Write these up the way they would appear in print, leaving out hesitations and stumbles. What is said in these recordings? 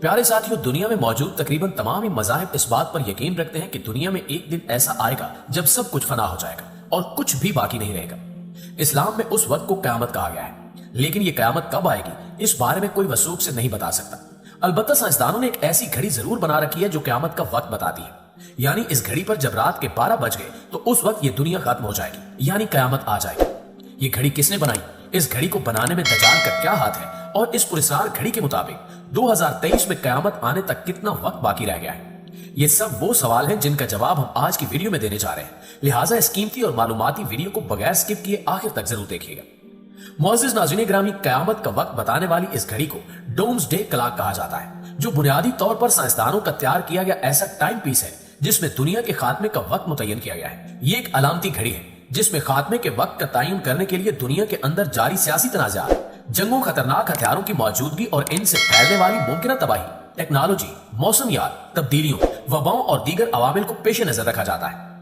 प्यारे साथियों, दुनिया में मौजूद तकरीबन तमाम ही मज़ाहिब इस बात पर यकीन रखते हैं कि दुनिया में एक दिन ऐसा आएगा जब सब कुछ फना हो जाएगा और कुछ भी बाकी नहीं रहेगा। इस्लाम में उस वक्त को क़यामत कहा गया है, लेकिन ये क़यामत कब आएगी इस बारे में कोई वसूख से नहीं बता सकता। अलबत्ता साइंसदानों ने एक ऐसी घड़ी जरूर बना रखी है जो क़यामत का वक्त बताती है। यानी इस घड़ी पर जब रात के 12 बज गए तो उस वक्त ये दुनिया खत्म हो जाएगी, यानी क़यामत आ जाएगी। ये घड़ी किसने बनाई? इस घड़ी को बनाने में दज्जाल का क्या हाथ है? और इस पुरस्कार घड़ी के मुताबिक 2023 में क़यामत आने तक कितना वक्त बाकी रह गया है? ये सब वो सवाल हैं जिनका जवाब हम आज की वीडियो में देने जा रहे हैं। लिहाजा इस कीमती और मालूमाती वीडियो को बगैर स्किप किए आखिर तक जरूर देखिएगा। मुअज़्ज़िज़ नाज़रीन ग्रामी, क़यामत का वक्त बताने वाली इस घड़ी को डोम्सडे क्लॉक कहा जाता है, जो बुनियादी तौर पर साइंसदानों का तैयार किया गया ऐसा टाइम पीस है जिसमें दुनिया के खात्मे का वक्त मुतय्यन किया गया है। ये एक अलामती घड़ी है जिसमें खात्मे के वक्त का तयन करने के लिए दुनिया के अंदर जारी सियासी तनाज़ात, जंगों, खतरनाक हथियारों की मौजूदगी और इनसे फैलने वाली मुमकिन तबाही, टेक्नोलॉजी, मौसमियात, तब्दीलियों, वबाओं और दीगर अवामिल को पेश नजर रखा जाता है।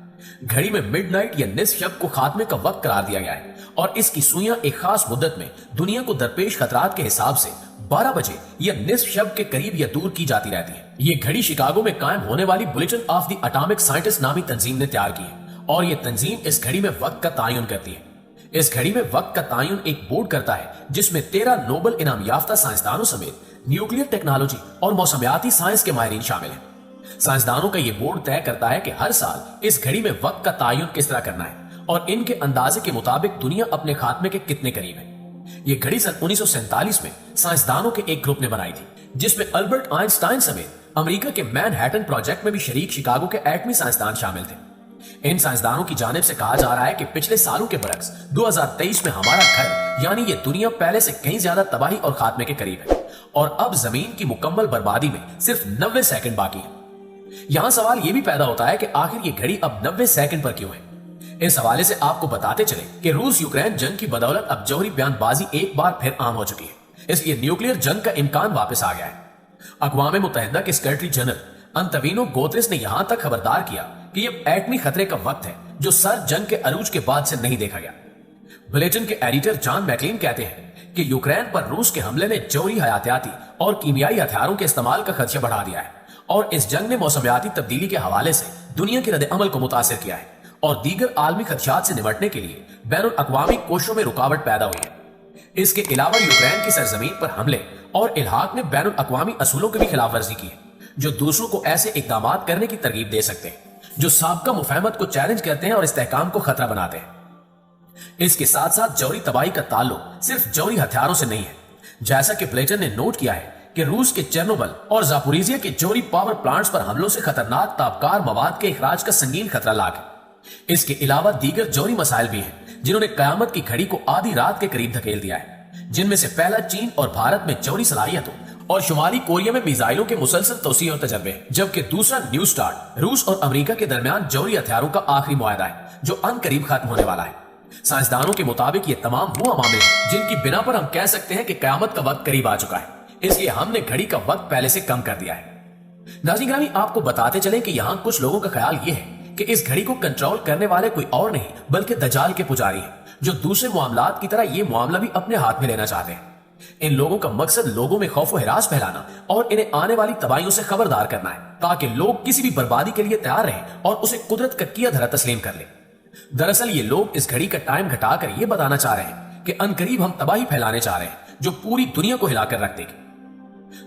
घड़ी में मिडनाइट या निस्फ शब को खात्मे का वक्त करार दिया गया है और इसकी सुइयां एक खास मुद्दत में दुनिया को दरपेश खतरात के हिसाब से 12 बजे या निस्फ शब के करीब या दूर की जाती रहती है। ये घड़ी शिकागो में कायम होने वाली bulletin of the atomic scientist नामी तंजीम ने तैयार की है और ये तंजीम इस घड़ी में वक्त का तयन करती है। इस घड़ी में वक्त का तयन एक बोर्ड करता है जिसमें 13 नोबल इनाम याफ्ता साइंसदानों समेत न्यूक्लियर टेक्नोलॉजी और मौसमियाती साइंस के माहिरीन शामिल हैं। साइंसदानों का ये बोर्ड तय करता है कि हर साल इस घड़ी में वक्त का तयन किस तरह करना है और इनके अंदाजे के मुताबिक दुनिया अपने खात्मे के कितने करीब है। ये घड़ी सन 1947 में साइंसदानों के एक ग्रुप ने बनाई थी, जिसमें अल्बर्ट आइंस्टाइन समेत अमेरिका के मैनहट्टन प्रोजेक्ट में भी शरीक शिकागो के एटमी साइंसदान शामिल थे। इन साइंसदानों की जानिब से कहा जा रहा है कि पिछले सालों के बरक्स 2023 में हमारा घर यानी ये दुनिया पहले से कहीं ज्यादा तबाही और खात्मे के करीब है और अब जमीन की मुकम्मल बर्बादी में सिर्फ 90 सेकंड बाकी है। यहां सवाल ये भी पैदा होता है कि आखिर ये घड़ी अब 90 सेकंड पर क्यों है। इस हवाले से आपको बताते चले कि रूस यूक्रेन जंग की बदौलत अब जौहरी बयानबाजी एक बार फिर आम हो चुकी है, इसलिए न्यूक्लियर जंग का इम्कान वापस आ गया है। अक़वाम मुत्तहिदा के सेक्रेटरी जनरल अंतोनियो गुतेरेस ने यहां तक खबरदार किया कि ये एटमी खतरे का वक्त है जो सर जंग के अरूज के बाद से नहीं देखा गया। बुलेटिन के एडिटर जॉन मैकलिन कहते हैं कि यूक्रेन पर रूस के हमले ने जौहरी हयातियाती और कीमियाई हथियारों के इस्तेमाल का खदशा बढ़ा दिया है और इस जंग ने मौसमियाती तब्दीली के हवाले से दुनिया के रद्द अमल को मुतासिर किया है और दीगर आलमी खदशात से निपटने के लिए बैनुल अक़वामी कोशिशों में रुकावट पैदा हुई है। इसके अलावा यूक्रेन की सरजमीन पर हमले और इल्हाक ने बैनुल अक़वामी असूलों की भी खिलाफ वर्जी की है, जो दूसरों को ऐसे इक़दाम करने की तरगीब दे सकते हैं जो साबका मुफाहमत को चैलेंज करते हैं और इस्तेहकाम को खतरा बनाते हैं। इसके साथ साथ जौहरी तबाही का ताल्लुक सिर्फ जौहरी हथियारों से नहीं है। जैसा कि बुलेटिन ने नोट किया है कि रूस के चेर्नोबिल और जापोरिजिया के जौहरी पावर प्लांट्स पर हमलों से खतरनाक तापकार मवाद के इखराज का संगीन खतरा लाक है। इसके अलावा दीगर जौहरी मसाइल भी हैं जिन्होंने कयामत की घड़ी को आधी रात के करीब धकेल दिया है, जिनमें से पहला चीन और भारत में जौहरी सलाहियतों और शुमाली कोरिया में मिसाइलों के मुसलसल तोसी और तजर्बे, जबकि दूसरा न्यू स्टार्ट रूस और अमेरिका के दरमियान जौहरी हथियारों का आखिरी मुआहदा है जो अनकरीब खत्म होने वाला है। साइंसदानों के मुताबिक ये तमाम वो अमामिल हैं जिनकी बिना पर हम कह सकते हैं कि कयामत का वक्त करीब आ चुका है, इसलिए हमने घड़ी का वक्त पहले से कम कर दिया है। नाज़रीन ग्रामी, आपको बताते चले कि यहाँ कुछ लोगों का ख्याल ये है कि इस घड़ी को कंट्रोल करने वाले कोई और नहीं बल्कि दज्जाल के पुजारी हैं, जो दूसरे मामलात की तरह ये मामला भी अपने हाथ में लेना चाहते हैं। इन लोगों का मकसद लोगों में खौफ व हिरास फैलाना और इन्हें आने वाली तबाहियों से खबरदार करना है, ताकि लोग किसी भी बर्बादी के लिए तैयार रहें और उसे कुदरत का किया धरा तस्लीम कर लें। दरअसल ये लोग इस घड़ी का टाइम घटाकर ये बताना चाह रहे हैं कि अनकरीब हम तबाही फैलाने चाह रहे हैं जो पूरी दुनिया को हिलाकर रख देगी।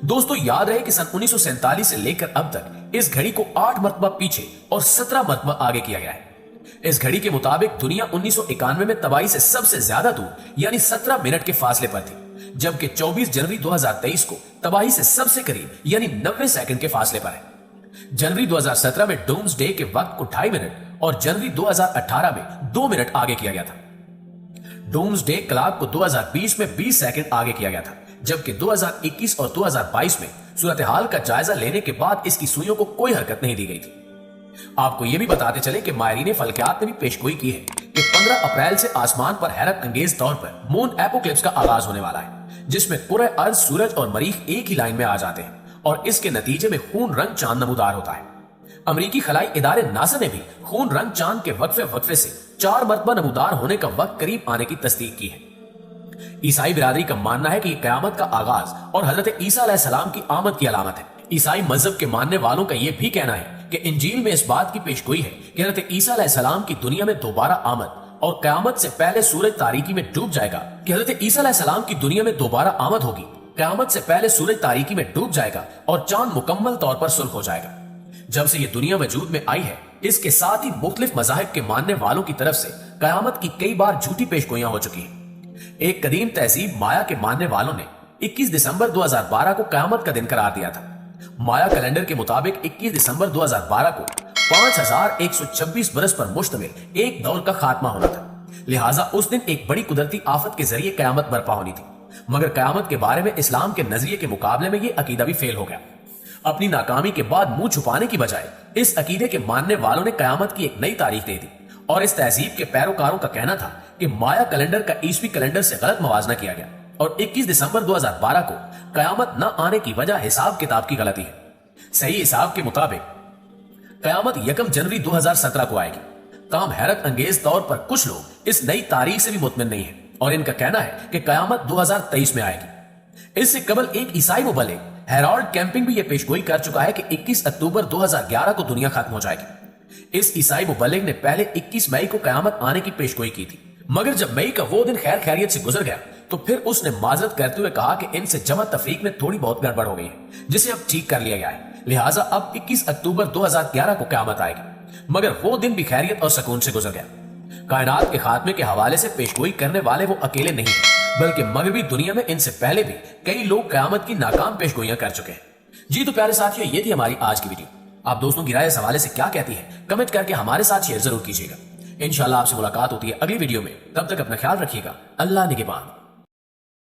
दोस्तों, याद रहे कि सन 1947 से लेकर अब तक इस घड़ी को 8 मरतबा पीछे और 17 मरतबा आगे किया गया है। इस घड़ी के मुताबिक दुनिया 1991 में तबाही से सबसे ज्यादा दूर यानी 17 मिनट के फासले पर थी, जबकि 24 जनवरी 2023 को तबाही से सबसे करीब यानी 90 सेकंड के फासले पर है। जनवरी 2017 में डोम्सडे के वक्त को 2.5 मिनट और जनवरी 2018 में 2 मिनट आगे किया गया था। डोम्सडे क्लॉक को 2020 में 20 सेकंड आगे किया गया था, जबकि 2021 और 2022 में सूरत हाल का जायजा लेने के बाद इसकी सुइयों को कोई हरकत नहीं दी गई थी। आपको यह भी बताते चले कि माहिरीन फल्कियात ने भी पेशगोई की है कि 15 अप्रैल से आसमान पर हैरत अंगेज तौर पर मून एपोक्लिप्स का आगाज होने वाला है, जिसमें पूरे अर्ज, सूरज और मरीख एक ही लाइन में आ जाते हैं और इसके नतीजे में खून रंग चांद नमूदार होता है। अमेरिकी खलाई इदारे नासा ने भी खून रंग चांद के वक्फे से 4 मरतबा नमूदार होने का वक्त करीब आने की तस्दीक की है। ईसाई बिरादरी का मानना है कि ये कयामत का आगाज और हजरत ईसा अलैहिस्सलाम की आमद की अलामत है। ईसाई मजहब के मानने वालों का यह भी कहना है कि इंजील में इस बात की पेशगोई है कि हजरत ईसा अलैहिस्सलाम की दुनिया में दोबारा आमद और कयामत से पहले सूरज तारीकी में डूब जाएगा, कि हजरत ईसा अलैहिस्सलाम की दुनिया में दोबारा आमद होगी, कयामत से पहले सूरज तारीकी में डूब जाएगा और चांद मुकम्मल तौर पर सुर्ख हो जाएगा। जब से ये दुनिया वजूद में आई है, इसके साथ ही मुख्तलिफ मज़ाहिब के मानने वालों की तरफ से कयामत की कई बार झूठी पेशगोइयां हो चुकी हैं। एक कदीम तहजीब माया के मानने वालों ने 21 दिसंबर 2012 को कयामत का दिन करार दिया था। माया कैलेंडर के मुताबिक 21 दिसंबर 2012 को 5126 बरस पर मुश्तमिल एक दौर का खात्मा होना था। लिहाजा उस दिन एक बड़ी कुदरती आफत के जरिए कयामत बर्पा होनी थी। मगर कयामत के बारे में इस्लाम के नजरिए के मुकाबले में यह अकीदा भी फेल हो गया। अपनी नाकामी के बाद मुंह छुपाने की बजाय इस अकीदे के मानने वालों ने कयामत की एक नई तारीख दे दी और इस तहजीब के पैरोकारों का कहना था कि माया कैलेंडर का ईसवी कैलेंडर से गलत मवाजना किया गया और 21 दिसंबर 2012 को कयामत न आने की वजह हिसाब किताब की गलती है। सही हिसाब के मुताबिक कयामत 1 जनवरी 2017 को आएगी। ताम हैरत अंगेज तौर पर कुछ लोग इस नई तारीख से भी मुतमिन नहीं है और इनका कहना है कि कयामत 2023 में आएगी। इससे कबल एक ईसाई मुबल्लिग हेरोल्ड कैंपिंग भी यह पेशगोई कर चुका है कि 21 अक्टूबर 2011 को दुनिया खत्म हो जाएगी। इस ईसाई मुबल्लिग ने पहले 21 मई को कयामत आने की पेशगोई की थी, मगर जब मई का वो दिन खैर खैरियत से गुजर गया तो फिर उसने माजरत करते हुए कहा कि इनसे जमा तफरीक में थोड़ी बहुत गड़बड़ हो गई है, जिसे अब ठीक कर लिया गया है। लिहाजा अब 21 अक्टूबर 2011 को कयामत आएगी, मगर वो दिन भी खैरियत और सुकून से गुजर गया। कायनात के खात्मे के हवाले से पेशगोई करने वाले वो अकेले नहीं है, बल्कि मगरबी दुनिया में इनसे पहले भी कई लोग कयामत की नाकाम पेशगोइयां कर चुके हैं। जी तो प्यारे साथियों, ये थी हमारी आज की वीडियो। आप दोस्तों की राय इस हवाले से क्या कहती है, कमेंट करके हमारे साथ शेयर जरूर कीजिएगा। इंशाल्लाह आपसे मुलाकात होती है अगली वीडियो में। तब तक अपना ख्याल रखिएगा। अल्लाह निगहबान।